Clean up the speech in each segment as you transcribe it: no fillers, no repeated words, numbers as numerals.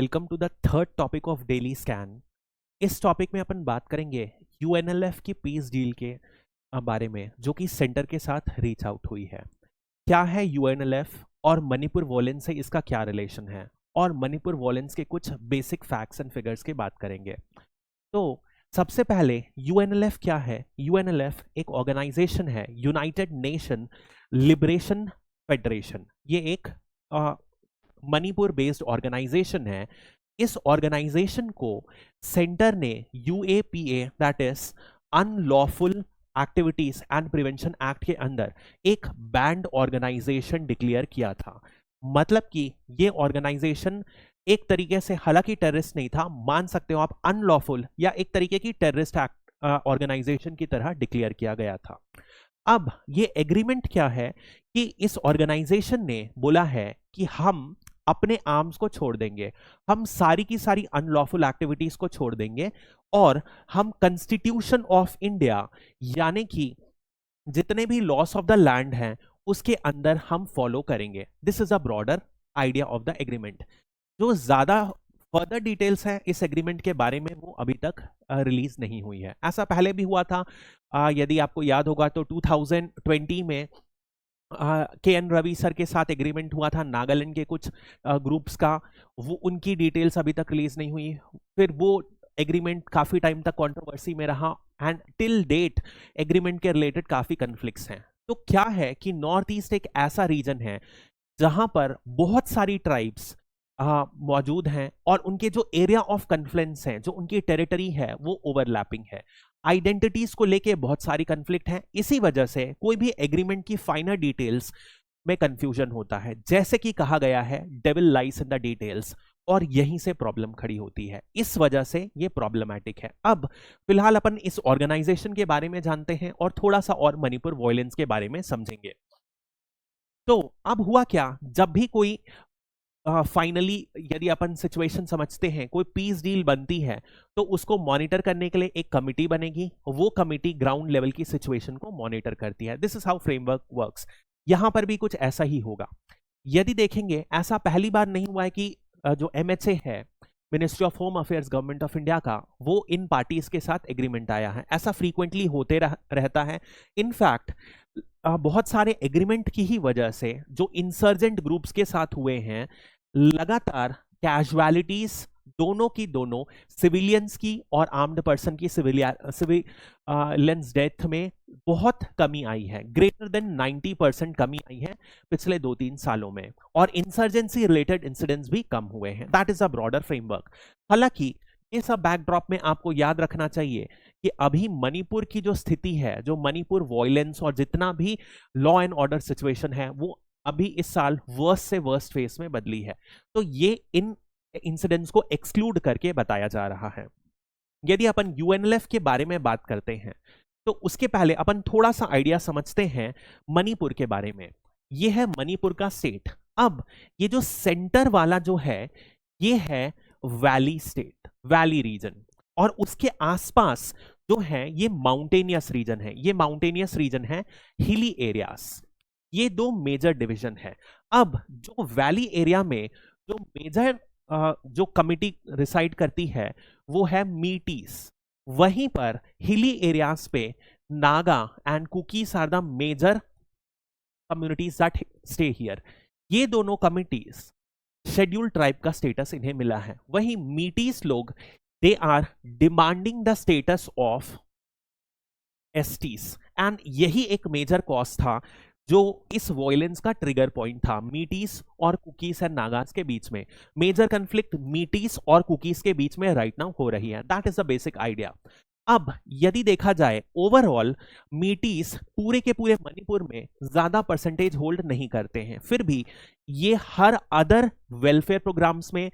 Welcome to the third topic of daily scan. इस topic में अपन बात करेंगे यूएनएलएफ की पीस डील के बारे में, जो कि सेंटर के साथ रीच आउट हुई है। क्या है यूएनएलएफ और मणिपुर वॉयलेंस से इसका क्या रिलेशन है, और मणिपुर वॉयलेंस के कुछ बेसिक फैक्ट्स एंड फिगर्स की बात करेंगे। तो सबसे पहले यूएनएलएफ क्या है। यूएनएलएफ एक ऑर्गेनाइजेशन है, यूनाइटेड नेशन लिबरेशन फेडरेशन। ये एक मणिपुर बेस्ड ऑर्गेनाइजेशन है। इस ऑर्गेनाइजेशन को सेंटर ने UAPA that is unlawful activities and prevention act के अंदर एक बैंड ऑर्गेनाइजेशन डिक्लेयर किया था। मतलब कि ये ऑर्गेनाइजेशन एक तरीके से, हालांकि टेररिस्ट नहीं था, मान सकते हो आप, अनलॉफुल या एक तरीके की टेररिस्ट एक्ट ऑर्गेनाइजेशन की तरह डिक्लेयर किया गया था। अब ये एग्रीमेंट क्या है कि इस ऑर्गेनाइजेशन ने बोला है कि हम अपने आर्म्स को छोड़ देंगे, हम सारी की सारी अनलॉफुल एक्टिविटीज को छोड़ देंगे, और हम कॉन्स्टिट्यूशन ऑफ इंडिया यानी कि जितने भी लॉस ऑफ द लैंड हैं उसके अंदर हम फॉलो करेंगे। This is a broader idea of the agreement. जो ज्यादा फर्दर डिटेल्स हैं इस एग्रीमेंट के बारे में वो अभी तक रिलीज नहीं हुई है। ऐसा पहले भी हुआ था, यदि आपको याद होगा तो 2020 में के एन रवि सर के साथ एग्रीमेंट हुआ था नागालैंड के कुछ ग्रुप्स का। वो उनकी डिटेल्स अभी तक रिलीज नहीं हुई। फिर वो एग्रीमेंट काफी टाइम तक कंट्रोवर्सी में रहा एंड टिल डेट एग्रीमेंट के रिलेटेड काफी कन्फ्लिक्ट्स हैं। तो क्या है कि नॉर्थ ईस्ट एक ऐसा रीजन है जहां पर बहुत सारी ट्राइब्स मौजूद हैं, और उनके जो एरिया ऑफ कन्फ्लुएंस हैं, जो उनकी टेरिटरी है, वो ओवरलैपिंग है। आइडेंटिटीज को लेके बहुत सारी कन्फ्लिक्ट हैं। इसी वजह से कोई भी एग्रीमेंट की फाइनल डिटेल्स में कंफ्यूजन होता है। जैसे कि कहा गया है, devil lies in the details, और यहीं से प्रॉब्लम खड़ी होती है। इस वजह से ये प्रॉब्लमैटिक है। अब फिलहाल अपन इस ऑर्गेनाइजेशन के बारे में जानते हैं और थोड़ा सा और मणिपुर वॉयलेंस के बारे में समझेंगे। तो अब हुआ क्या, जब भी कोई फाइनली यदि अपन सिचुएशन समझते हैं, कोई पीस डील बनती है, तो उसको मॉनिटर करने के लिए एक कमिटी बनेगी। वो कमिटी ग्राउंड लेवल की सिचुएशन को मॉनिटर करती है। This is how framework works. यहां पर भी कुछ ऐसा ही होगा। यदि देखेंगे, ऐसा पहली बार नहीं हुआ है कि जो एमएचए है, ministry of home affairs government of India का, वो इन पार्टीज के साथ एग्रीमेंट आया है। ऐसा फ्रीक्वेंटली होते रहता है। इनफैक्ट बहुत सारे एग्रीमेंट की ही वजह से जो इंसर्जेंट ग्रुप्स के साथ हुए हैं, लगातार कैजुअलिटीज दोनों की दोनों, सिविलियंस की और आर्म्ड पर्सन की सिविलियंस डेथ में बहुत कमी आई है। ग्रेटर देन 90% कमी आई है पिछले 2-3 सालों में, और इंसर्जेंसी रिलेटेड इंसिडेंट्स भी कम हुए हैं। That is a broader framework. हालांकि इस सब बैकड्रॉप में आपको याद रखना चाहिए कि अभी मणिपुर की जो स्थिति है, जो मणिपुर वॉयलेंस और जितना भी लॉ एंड ऑर्डर सिचुएशन है, वो अभी इस साल वर्स्ट से वर्स्ट फेस में बदली है। तो ये इन इंसिडेंट्स को एक्सक्लूड करके बताया जा रहा है। यदि अपन यूएनएलएफ के बारे में बात करते हैं, तो उसके पहले अपन थोड़ा सा आइडिया समझते हैं मणिपुर के बारे में। ये है मणिपुर का स्टेट। अब ये जो सेंटर वाला जो है, ये है वैली स्टेट, वैली रीजन, और उसके आसपास जो है ये माउंटेनियस रीजन है। ये माउंटेनियस रीजन है, हिली एरियाज। ये दो मेजर डिवीजन है। अब जो वैली एरिया में जो मेजर जो कमिटी रिसाइड करती है, वो है मीटीज। वहीं पर हिली एरियाज पे Naga and Kukis are the major communities that stay here. ये दोनों कमिटीज शेड्यूल ट्राइब का स्टेटस इन्हें मिला है। वहीं मीटीज लोग, they are demanding the status of STs, and यही एक मेजर कॉज था जो इस वॉयलेंस का ट्रिगर पॉइंट था। मीटीज और कुकीज एंड नागास के बीच में मेजर कंफ्लिक्ट मीटीज और कुकीज के बीच में राइट नाउ हो रही है। That is the basic idea. अब यदि देखा जाए, ओवरऑल मीटीज पूरे के पूरे मणिपुर में ज्यादा परसेंटेज होल्ड नहीं करते हैं, फिर भी ये हर अदर वेलफेयर प्रोग्राम्स में,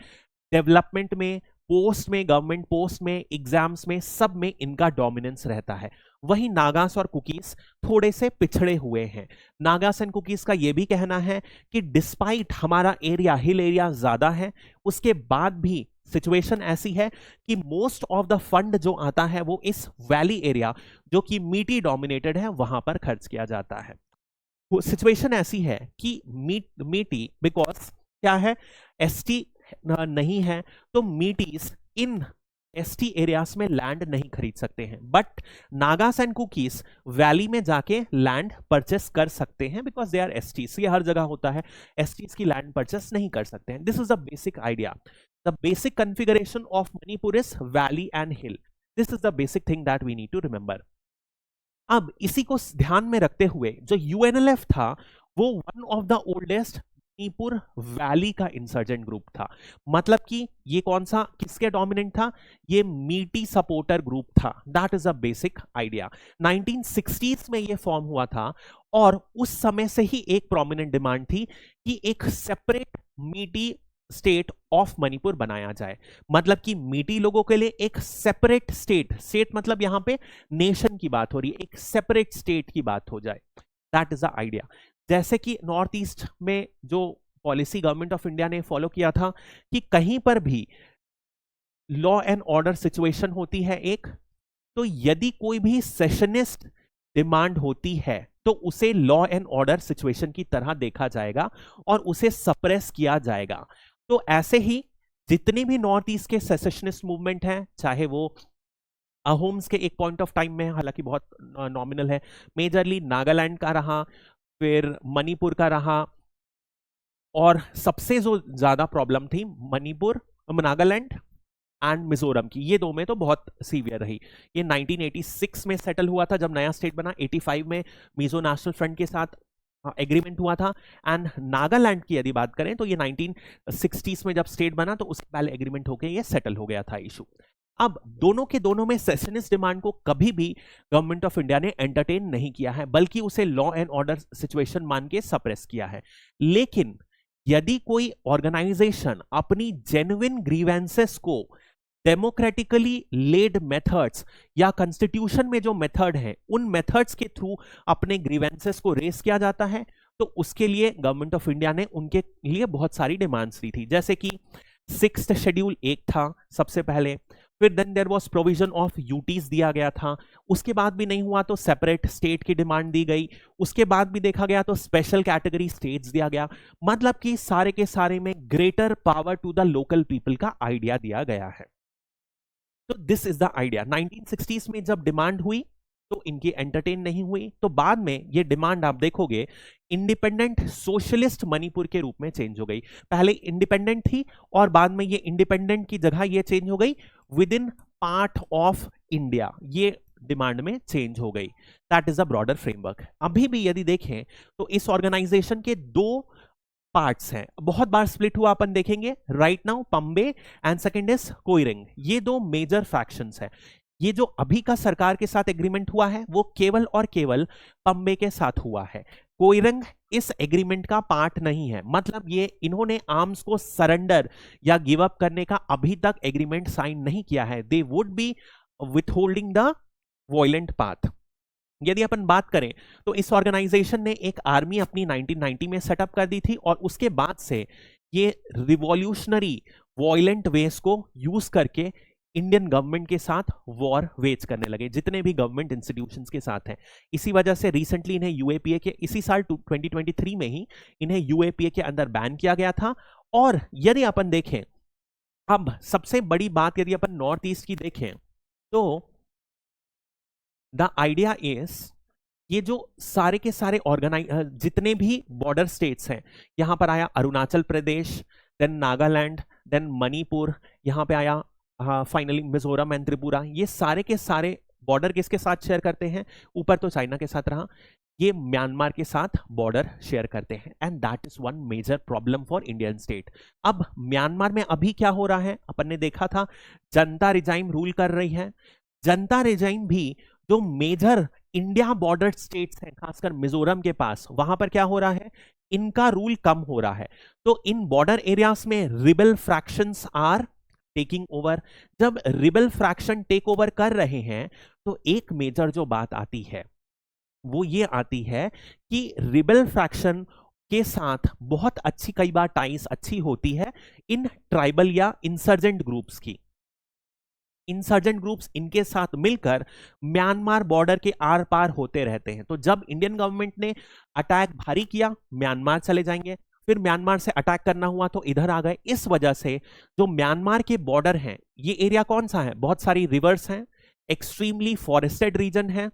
डेवलपमेंट में, पोस्ट में, गवर्नमेंट पोस्ट में, एग्जाम्स में, सब में इनका डोमिनेंस रहता है। वहीं नागास और कुकीज थोड़े से पिछड़े हुए हैं। नागास एंड कुकीज का यह भी कहना है कि डिस्पाइट हमारा एरिया, हिल एरिया ज्यादा है, उसके बाद भी सिचुएशन ऐसी है कि मोस्ट ऑफ द फंड जो आता है वो इस वैली एरिया, जो कि मीटी डोमिनेटेड है, वहां पर खर्च किया जाता है। सिचुएशन ऐसी है कि मीटी, बिकॉज क्या है, एसटी नहीं है तो मीटीज इन एसटी एरियाज में लैंड नहीं खरीद सकते हैं, but Nagas and cookies valley में जाके लैंड परचेस कर सकते हैं बिकॉज दे आर एसटीज। ये हर जगह होता है, एसटीज की लैंड परचेस नहीं कर सकते हैं। This is the basic idea. The basic configuration of Manipur is valley and hill. This is the basic thing that we need to remember. अब इसी को ध्यान में रखते हुए जो यूएनएलएफ था वो one of the oldest Manipur valley का इंसर्जेंट ग्रुप था। मतलब कि ये कौन सा किसके डोमिनेंट था, ये मीटी सपोर्टर ग्रुप था। That is a basic idea. 1960s में ये फॉर्म हुआ था और उस समय से ही एक प्रोमिनेंट डिमांड थी कि एक सेपरेट मीटी स्टेट ऑफ मणिपुर बनाया जाए। मतलब कि मीटी लोगों के लिए एक सेपरेट स्टेट, स्टेट मतलब यहां पे नेशन की बात हो रही है, एक सेपरेट स्टेट की बात हो जाए। That is the idea. जैसे कि नॉर्थ ईस्ट में जो पॉलिसी गवर्नमेंट ऑफ इंडिया ने फॉलो किया था कि कहीं पर भी लॉ एंड ऑर्डर सिचुएशन होती है एक, तो यदि कोई भी सेशनिस्ट डिमांड होती है तो उसे लॉ एंड ऑर्डर सिचुएशन की तरह देखा जाएगा और उसे सप्रेस किया जाएगा। तो ऐसे ही जितने भी नॉर्थ ईस्ट के सेसेशनिस्ट मूवमेंट हैं, चाहे वो अहोम्स के एक पॉइंट ऑफ टाइम में, हालांकि बहुत नॉमिनल है, मेजरली नागालैंड का रहा, फिर मणिपुर का रहा, और सबसे जो ज्यादा प्रॉब्लम थी मणिपुर, नागालैंड एंड मिजोरम की, ये दो में तो बहुत सीवियर रही। ये 1986 में सेटल हुआ था जब नया स्टेट बना, 85 में मिजो नेशनल फ्रंट के साथ एग्रीमेंट हुआ था। एंड नागालैंड की यदि बात करें तो ये 1960s में जब स्टेट बना तो उसके पहले एग्रीमेंट होकर ये सेटल हो गया था इशू। अब दोनों के दोनों में सेशनिस्ट डिमांड को कभी भी गवर्नमेंट ऑफ इंडिया ने एंटरटेन नहीं किया है, बल्कि उसे लॉ एंड ऑर्डर सिचुएशन मान के सप्रेस किया है। लेकिन यदि कोई ऑर्गेनाइजेशन अपनी जेन्युइन ग्रीवेंसेस को डेमोक्रेटिकली लेड मेथड्स या कॉन्स्टिट्यूशन में जो मेथड है उन मेथड्स के थ्रू अपने ग्रीवेंसेस को रेस किया जाता है, तो उसके लिए गवर्नमेंट ऑफ इंडिया ने उनके लिए बहुत सारी डिमांड्स दी थी। जैसे कि 6th शेड्यूल एक था सबसे पहले, फिर then there was provision of UTs दिया गया था, उसके बाद भी नहीं हुआ तो सेपरेट स्टेट की डिमांड दी गई, उसके बाद भी देखा गया तो स्पेशल कैटेगरी स्टेट्स दिया गया। मतलब कि सारे के सारे में greater power to the local people का आइडिया दिया गया है। तो this is the idea. 1960s में जब डिमांड हुई तो इनकी एंटरटेन नहीं हुई, तो बाद में ये डिमांड आप देखोगे इंडिपेंडेंट सोशलिस्ट मणिपुर के रूप में चेंज हो गई। पहले इंडिपेंडेंट थी और बाद में ये इंडिपेंडेंट की जगह ये चेंज हो गई with in part of India, ये डिमांड में चेंज हो गई। That is a broader framework. अभी भी यदि देखें तो इस ऑर्गेनाइजेशन के दो पार्ट्स हैं, बहुत बार स्प्लिट हुआ अपन देखेंगे राइट नाउ, पम्बे एंड सेकंड इज कोइरिंग। ये दो मेजर फैक्शंस हैं। ये जो अभी का सरकार के साथ एग्रीमेंट हुआ है वो केवल और केवल पम्बे के साथ हुआ है, कोइरंग इस एग्रीमेंट का पार्ट नहीं है। मतलब ये इन्होंने आर्म्स को सरेंडर या गिव अप करने का अभी तक एग्रीमेंट साइन नहीं किया है। They would be withholding the violent path. यदि अपन बात करें तो इस ऑर्गेनाइजेशन ने एक आर्मी अपनी 1990 में सेटअप कर दी थी और उसके बाद से ये रिवॉल्यूशनरी वॉयलेंट वेज को यूज करके इंडियन गवर्नमेंट के साथ वॉर वेज करने लगे, जितने भी गवर्नमेंट इंस्टीट्यूशंस के साथ हैं। इसी वजह से रिसेंटली इन्हें यूएपीए के, इसी साल 2023 में ही इन्हें यूएपीए के अंदर बैन किया गया था। और यदि अपन देखें, अब सबसे बड़ी बात यदि अपन नॉर्थ ईस्ट की देखें तो द आइडिया इज ये जो सारे के सारे जितने भी बॉर्डर स्टेट्स हैं, यहां पर आया अरुणाचल प्रदेश, देन नागालैंड, देन मणिपुर, यहां पे आया फाइनली मिजोरम एंड त्रिपुरा। ये सारे के सारे बॉर्डर किसके साथ शेयर करते हैं? ऊपर तो चाइना के साथ रहा, ये म्यांमार के साथ बॉर्डर शेयर करते हैं। And that is one major problem for Indian state. अब म्यांमार में अभी क्या हो रहा है, अपन ने देखा था जनता रिजाइम रूल कर रही है। जनता रिजाइम भी जो मेजर इंडिया बॉर्डर स्टेट्स हैं, खासकर मिजोरम के पास, वहां पर क्या हो रहा है, इनका रूल कम हो रहा है। तो इन बॉर्डर एरियाज में rebel fractions are taking over. जब रिबल फ्रैक्शन टेक ओवर कर रहे हैं तो एक मेजर जो बात आती है वो ये आती है कि रिबल फ्रैक्शन के साथ बहुत अच्छी कई बार टाइज अच्छी होती है इन ट्राइबल या इंसर्जेंट ग्रुप्स की। इंसर्जेंट ग्रुप्स इनके साथ मिलकर म्यांमार बॉर्डर के आर पार होते रहते हैं। तो जब इंडियन गवर्नमेंट ने अटैक भारी किया, म्यांमार चले जाएंगे, फिर म्यांमार से अटैक करना हुआ तो इधर आ गए। इस वजह से जो म्यांमार के बॉर्डर हैं, ये एरिया कौन सा है, बहुत सारी रिवर्स हैं, एक्सट्रीमली फॉरेस्टेड रीजन है,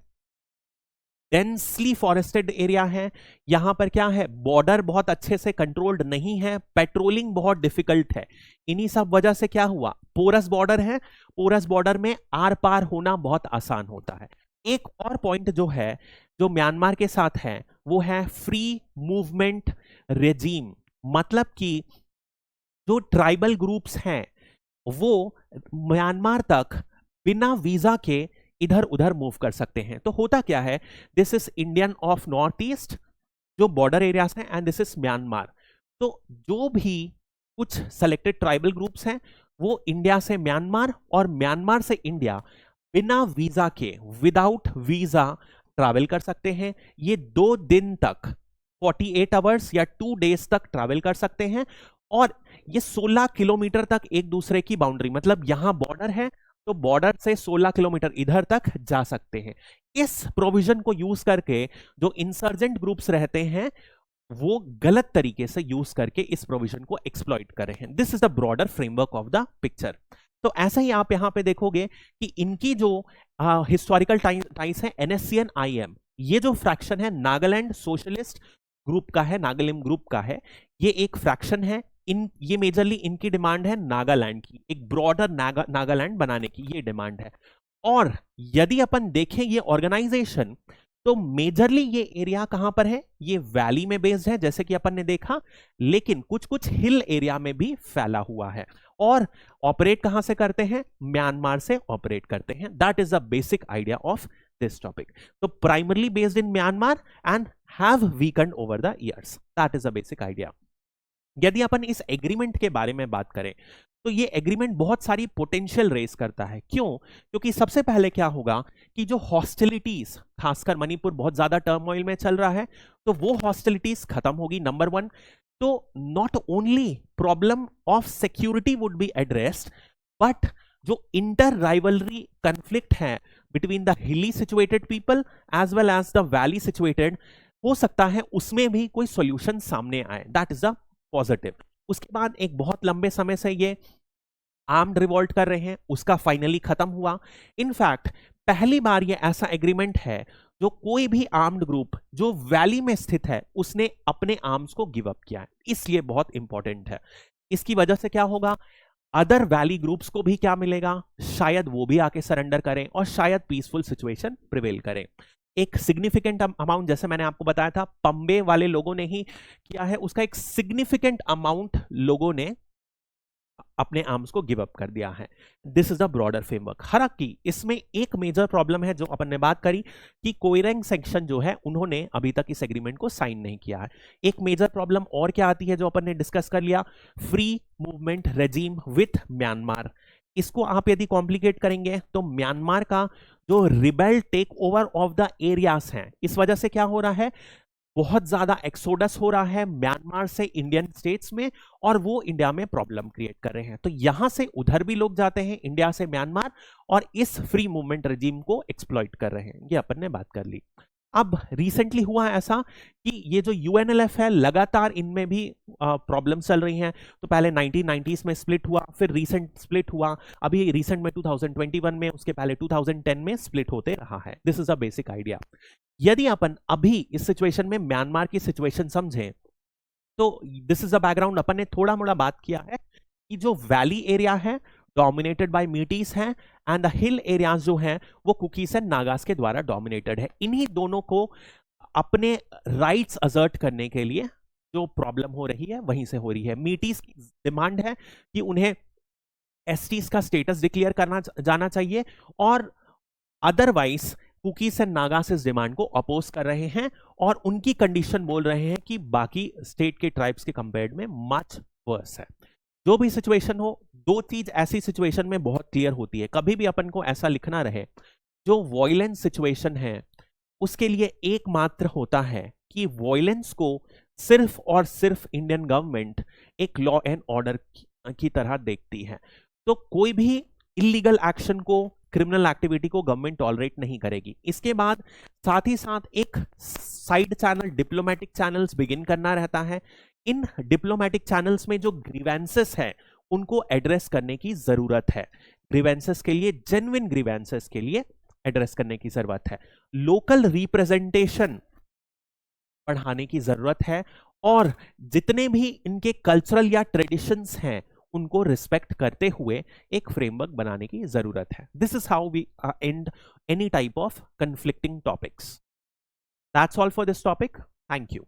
डेंसली फॉरेस्टेड एरिया है। यहां पर क्या है, बॉर्डर बहुत अच्छे से कंट्रोल्ड नहीं है, पेट्रोलिंग बहुत डिफिकल्ट है। इन्हीं सब वजह से क्या हुआ, पोरस बॉर्डर है, पोरस बॉर्डर में आर पार होना बहुत आसान होता है। एक और पॉइंट जो है, जो म्यांमार के साथ है, वो है फ्री मूवमेंट रेजीम। मतलब कि जो ट्राइबल ग्रुप्स हैं वो म्यांमार तक बिना वीजा के इधर उधर मूव कर सकते हैं। तो होता क्या है, this is Indian of north east जो बॉर्डर एरियाज हैं, एंड दिस इज म्यांमार। तो जो भी कुछ सेलेक्टेड ट्राइबल ग्रुप्स हैं वो इंडिया से म्यांमार और म्यांमार से इंडिया बिना वीजा के, विदाउट वीजा ट्रैवल कर सकते हैं। ये 2 दिन तक 48 आवर्स या 2 डेज तक ट्रैवल कर सकते हैं। और ये 16 किलोमीटर तक एक दूसरे की बाउंड्री, मतलब यहां बॉर्डर है तो बॉर्डर से 16 किलोमीटर इधर तक जा सकते हैं। इस प्रोविजन को यूज करके जो इंसर्जेंट ग्रुप्स रहते हैं वो गलत तरीके से यूज करके इस प्रोविजन को एक्सप्लॉइट कर रहे हैं। This is the broader framework of the picture. तो ऐसा ही आप यहां पे देखोगे कि इनकी जो हिस्टोरिकल टाइम्स है NSCN IM, ये जो फ्रैक्शन है नागालैंड सोशलिस्ट ग्रुप का है, नागालिम ग्रुप का है, ये एक फ्रैक्शन है। ये मेजरली इनकी डिमांड है नागालैंड की, एक ब्रॉडर नागालैंड बनाने की ये डिमांड है। और यदि अपन देखें ये ऑर्गेनाइजेशन, तो मेजरली ये एरिया कहां पर है, ये वैली में बेस्ड है जैसे कि अपन ने देखा, लेकिन कुछ कुछ हिल एरिया में भी फैला हुआ है। और ऑपरेट कहां से करते हैं, म्यांमार से ऑपरेट करते हैं। That is the basic idea of this topic. तो primarily based in Myanmar and have weakened over the years, that is the basic idea. यदि अपन इस एग्रीमेंट के बारे में बात करें तो ये एग्रीमेंट बहुत सारी पोटेंशियल रेस करता है। क्यों, क्योंकि सबसे पहले क्या होगा कि जो हॉस्टिलिटीज, खासकर मणिपुर बहुत ज्यादा टर्मोइल में चल रहा है, तो वो हॉस्टिलिटीज खत्म होगी, नंबर 1। तो not only problem of security would be addressed, but जो इंटर राइवलरी कंफ्लिक्ट है between the hilly situated people as well as the valley situated, हो सकता है उसमें भी कोई सॉल्यूशन सामने आए। That is the positive. उसके बाद एक बहुत लंबे समय से ये आर्म्ड रिवॉल्ट कर रहे हैं, उसका फाइनली खत्म हुआ। इनफैक्ट पहली बार ये ऐसा एग्रीमेंट है जो कोई भी आर्म्ड ग्रुप जो वैली में स्थित है उसने अपने आर्म्स को गिव अप किया है, इसलिए बहुत इंपॉर्टेंट है। इसकी वजह से क्या होगा, अदर वैली ग्रुप्स को भी क्या मिलेगा, शायद वो भी आके सरेंडर करें और शायद पीसफुल सिचुएशन प्रिवेल करें। एक सिग्निफिकेंट अमाउंट, जैसे मैंने आपको बताया था पंबे वाले लोगों ने ही किया है, उसका एक सिग्निफिकेंट अमाउंट लोगों ने अपने आर्म्स को गिव अप कर दिया है। This is the broader framework. हालांकि इसमें एक मेजर प्रॉब्लम है जो अपन ने बात करी कि कोइरेंग सेक्शन जो है उन्होंने अभी तक इस एग्रीमेंट को साइन नहीं किया है। एक मेजर प्रॉब्लम और क्या आती है जो अपन ने डिस्कस कर लिया, free movement regime with Myanmar. इसको आप यदि कॉम्प्लिकेट करेंगे तो म्यांमार का जो rebel take over of the areas हैं, इस वजह से क्या हो रहा है, बहुत ज्यादा एक्सोडस हो रहा है म्यांमार से इंडियन स्टेट्स में, और वो इंडिया में प्रॉब्लम क्रिएट कर रहे हैं। तो यहां से उधर भी लोग जाते हैं, इंडिया से म्यांमार, और इस फ्री मूवमेंट रेजिम को एक्सप्लॉइट कर रहे हैं। ये अपन ने बात कर ली। अब रिसेंटली हुआ ऐसा कि ये जो UNLF है लगातार इनमें भी प्रॉब्लम चल रही हैं। तो पहले 1990s में स्प्लिट हुआ, फिर रिसेंट स्प्लिट हुआ, अभी रिसेंट में 2021 में, उसके पहले 2010 में स्प्लिट होते रहा है। This is a basic idea. यदि अपन अभी इस सिचुएशन में म्यांमार की सिचुएशन समझें तो दिस इज अ बैकग्राउंड। अपन ने थोड़ा मोड़ा बात किया है कि जो वैली एरिया है डोमिनेटेड बाय मीटीज हैं, एंड द हिल एरियाज जो हैं वो कुकीज एंड नागास के द्वारा डोमिनेटेड है। इन्हीं दोनों को अपने राइट्स असर्ट करने के लिए जो प्रॉब्लम हो रही है वहीं से हो रही है। मीटीज की डिमांड है कि उन्हें एसटीज का स्टेटस डिक्लेयर करना जाना चाहिए, और अदरवाइज कुकीज एंड नागास इस डिमांड को अपोज कर रहे हैं, और उनकी कंडीशन बोल रहे हैं कि बाकी स्टेट के ट्राइब्स के कंपेयर में मच वर्स है। जो भी सिचुएशन हो, दो चीज ऐसी सिचुएशन में बहुत क्लियर होती है, कभी भी अपन को ऐसा लिखना रहे, जो वॉयलेंस सिचुएशन है उसके लिए एकमात्र होता है कि वॉयलेंस को सिर्फ और सिर्फ इंडियन गवर्नमेंट एक लॉ एंड ऑर्डर की तरह देखती है। तो कोई भी इलीगल एक्शन को, क्रिमिनल एक्टिविटी को गवर्नमेंट टॉलरेट नहीं करेगी। इसके बाद साथ ही साथ एक side channel, diplomatic channels begin करना रहता है। इन डिप्लोमेटिक चैनल्स में जो ग्रीवेंसेस है उनको एड्रेस करने की जरूरत है। ग्रीवेंसेस के लिए, जेन्युइन ग्रीवेंसेस के लिए एड्रेस करने की जरूरत है। लोकल रिप्रेजेंटेशन बढ़ाने की जरूरत है, और जितने भी इनके कल्चरल या ट्रेडिशंस हैं उनको रिस्पेक्ट करते हुए एक फ्रेमवर्क बनाने की जरूरत है। This is how we and any type of conflicting topics. That's all for this topic. Thank you.